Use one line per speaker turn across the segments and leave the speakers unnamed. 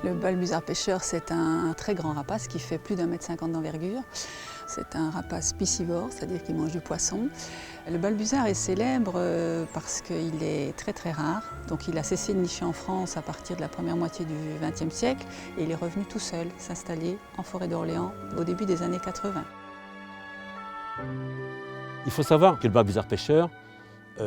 Le balbuzard pêcheur, c'est un très grand rapace qui fait plus d'1,50 m d'envergure. C'est un rapace piscivore, c'est-à-dire qu'il mange du poisson. Le balbuzard est célèbre parce qu'il est très très rare. Donc il a cessé de nicher en France à partir de la première moitié du XXe siècle et il est revenu tout seul s'installer en forêt d'Orléans au début des années 80.
Il faut savoir que le balbuzard pêcheur,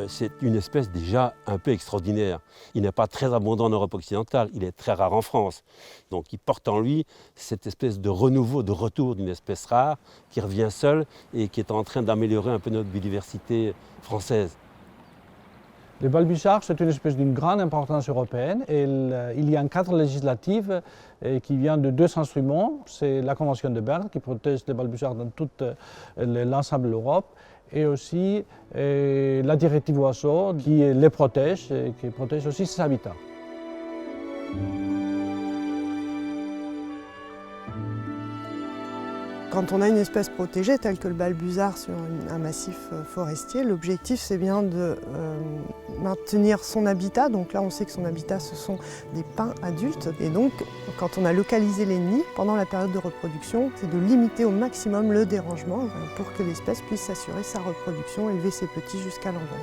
c'est une espèce déjà un peu extraordinaire. Il n'est pas très abondant en Europe occidentale, il est très rare en France. Donc il porte en lui cette espèce de renouveau, de retour d'une espèce rare qui revient seule et qui est en train d'améliorer un peu notre biodiversité française.
Le balbuzard, c'est une espèce d'une grande importance européenne. Et il y a un cadre législatif qui vient de deux instruments. C'est la Convention de Berne qui protège les balbuzards dans tout l'ensemble de l'Europe et aussi la directive oiseaux qui les protège et qui protège aussi ses habitats.
Quand on a une espèce protégée telle que le balbuzard sur un massif forestier, l'objectif c'est bien de maintenir son habitat. Donc là on sait que son habitat ce sont des pins adultes et donc quand on a localisé les nids pendant la période de reproduction, c'est de limiter au maximum le dérangement pour que l'espèce puisse s'assurer sa reproduction, élever ses petits jusqu'à l'envol.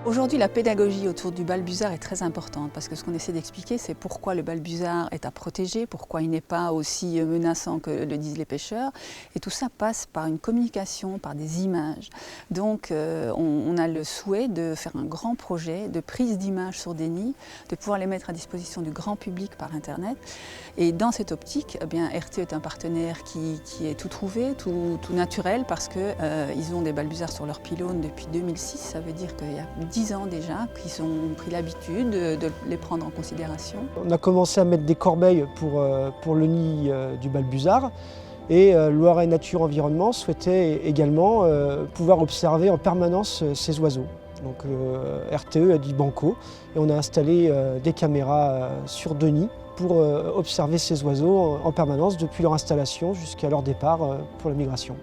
Aujourd'hui, la pédagogie autour du balbuzard est très importante parce que ce qu'on essaie d'expliquer, c'est pourquoi le balbuzard est à protéger, pourquoi il n'est pas aussi menaçant que le disent les pêcheurs. Et tout ça passe par une communication, par des images. Donc, on a le souhait de faire un grand projet de prise d'images sur des nids, de pouvoir les mettre à disposition du grand public par Internet. Et dans cette optique, eh bien, RTE est un partenaire qui est tout trouvé, tout naturel parce qu'ils ont des balbuzards sur leur pylône depuis 2006. Ça veut dire qu'il y a 10 ans déjà qu'ils ont pris l'habitude de les prendre en considération.
On a commencé à mettre des corbeilles pour le nid du balbuzard et Loiret Nature Environnement souhaitait également pouvoir observer en permanence ces oiseaux. Donc RTE a dit banco et on a installé des caméras sur 2 nids pour observer ces oiseaux en permanence depuis leur installation jusqu'à leur départ pour la migration.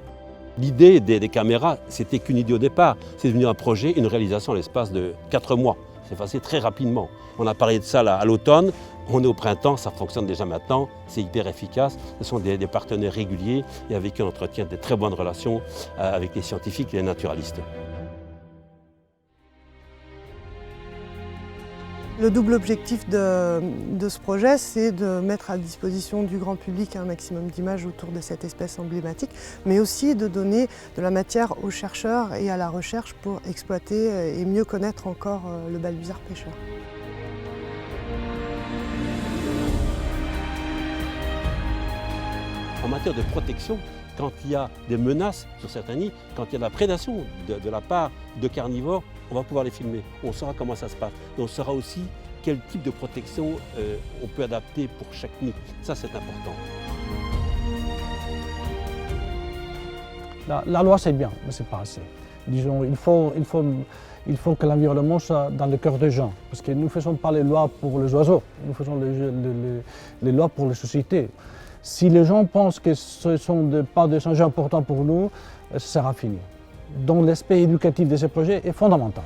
L'idée des caméras, c'était qu'une idée au départ. C'est devenu un projet, une réalisation à l'espace de 4 mois. C'est passé très rapidement. On a parlé de ça là, à l'automne, on est au printemps, ça fonctionne déjà maintenant, c'est hyper efficace. Ce sont des partenaires réguliers et avec qui on entretient de très bonnes relations avec les scientifiques et les naturalistes.
Le double objectif de ce projet, c'est de mettre à disposition du grand public un maximum d'images autour de cette espèce emblématique, mais aussi de donner de la matière aux chercheurs et à la recherche pour exploiter et mieux connaître encore le balbuzard pêcheur.
En matière de protection, quand il y a des menaces sur certains nids, quand il y a de la prédation de la part de carnivores, on va pouvoir les filmer. On saura comment ça se passe. Et on saura aussi quel type de protection on peut adapter pour chaque nid. Ça, c'est important.
La loi, c'est bien, mais ce n'est pas assez. Disons, il faut que l'environnement soit dans le cœur des gens. Parce que nous ne faisons pas les lois pour les oiseaux, nous faisons les lois pour les sociétés. Si les gens pensent que ce ne sont pas des enjeux importants pour nous, ça sera fini. Donc l'aspect éducatif de ce projet est fondamental.